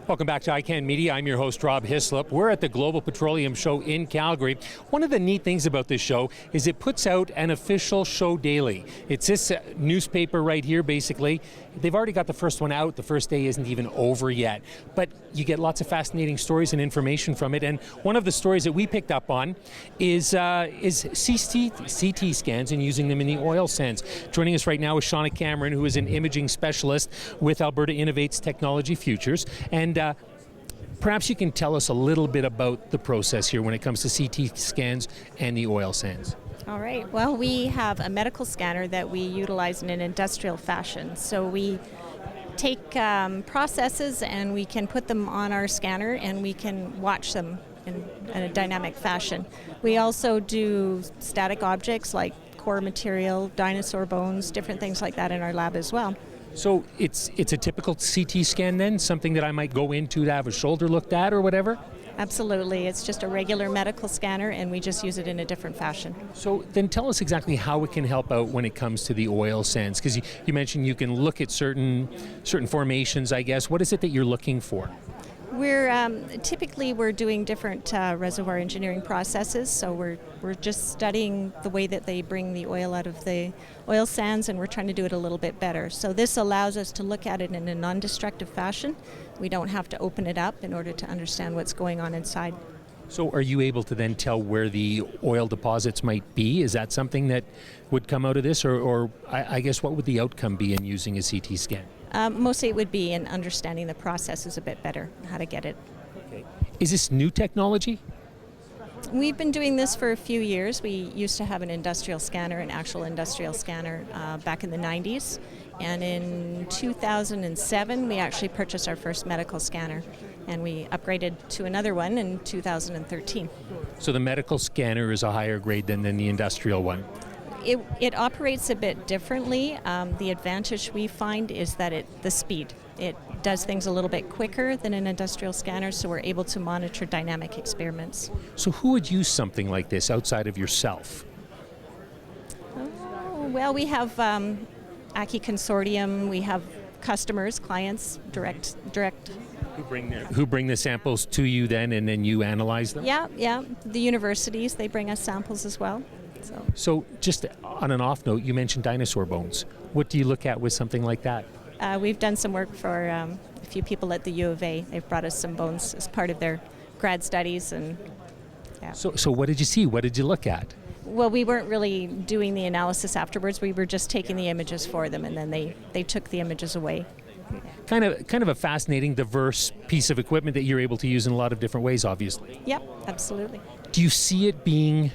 Welcome back to ICANN Media. I'm your host, Rob Hislop. We're at the Global Petroleum Show in Calgary. One of the neat things about this show is it puts out an official show daily. It's this newspaper right here, basically. They've already got the first one out. The first day isn't even over yet. But you get lots of fascinating stories and information from it. And one of the stories that we picked up on is CT scans and using them in the oil sands. Joining us right now is Shauna Cameron, who is an imaging specialist with Alberta Innovates Technology Futures. And perhaps you can tell us a little bit about the process here when it comes to CT scans and the oil sands. All right. Well, we have a medical scanner that we utilize in an industrial fashion. So we take processes and we can put them on our scanner and we can watch them in a dynamic fashion. We also do static objects like core material, dinosaur bones, different things like that in our lab as well. So it's a typical CT scan then, something that I might go into to have a shoulder looked at or whatever? Absolutely. It's just a regular medical scanner and we just use it in a different fashion. So then tell us exactly how it can help out when it comes to the oil sands, because you mentioned you can look at certain formations, I guess. What is it that you're looking for? Typically we're doing different reservoir engineering processes, so we're just studying the way that they bring the oil out of the oil sands, and we're trying to do it a little bit better. So this allows us to look at it in a non-destructive fashion. We don't have to open it up in order to understand what's going on inside. So are you able to then tell where the oil deposits might be? Is that something that would come out of this, or I guess what would the outcome be in using a CT scan? Mostly it would be in understanding the processes a bit better, how to get it. Okay. Is this new technology? We've been doing this for a few years. We used to have an industrial scanner, an actual industrial scanner, back in the 90s. And in 2007, we actually purchased our first medical scanner. And we upgraded to another one in 2013. So the medical scanner is a higher grade than the industrial one? It operates a bit differently. The advantage we find is that the speed. It does things a little bit quicker than an industrial scanner, so we're able to monitor dynamic experiments. So who would use something like this outside of yourself? Oh, well, we have ACCI Consortium, we have customers, clients, direct. Who bring the samples to you then, and then you analyze them? Yeah. The universities, they bring us samples as well. So just on an off note, you mentioned dinosaur bones. What do you look at with something like that? We've done some work for a few people at the U of A. They've brought us some bones as part of their grad studies. And yeah. So what did you see? What did you look at? Well, we weren't really doing the analysis afterwards. We were just taking the images for them, and then they took the images away. Kind of a fascinating, diverse piece of equipment that you're able to use in a lot of different ways, obviously. Yep, absolutely. Do you see it being,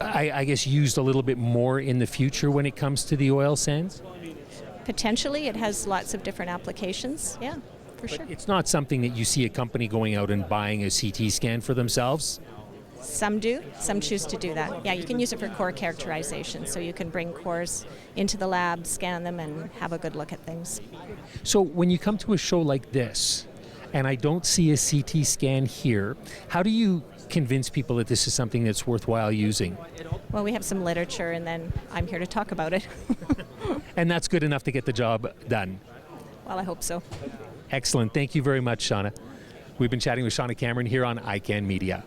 I guess, used a little bit more in the future when it comes to the oil sands? Potentially. It has lots of different applications. Yeah, for sure. It's not something that you see a company going out and buying a CT scan for themselves? Some do. Some choose to do that. Yeah, you can use it for core characterization. So you can bring cores into the lab, scan them, and have a good look at things. So when you come to a show like this, and I don't see a CT scan here, how do you convince people that this is something that's worthwhile using? Well, we have some literature, and then I'm here to talk about it. And that's good enough to get the job done? Well, I hope so. Excellent. Thank you very much, Shauna. We've been chatting with Shauna Cameron here on ICANN Media.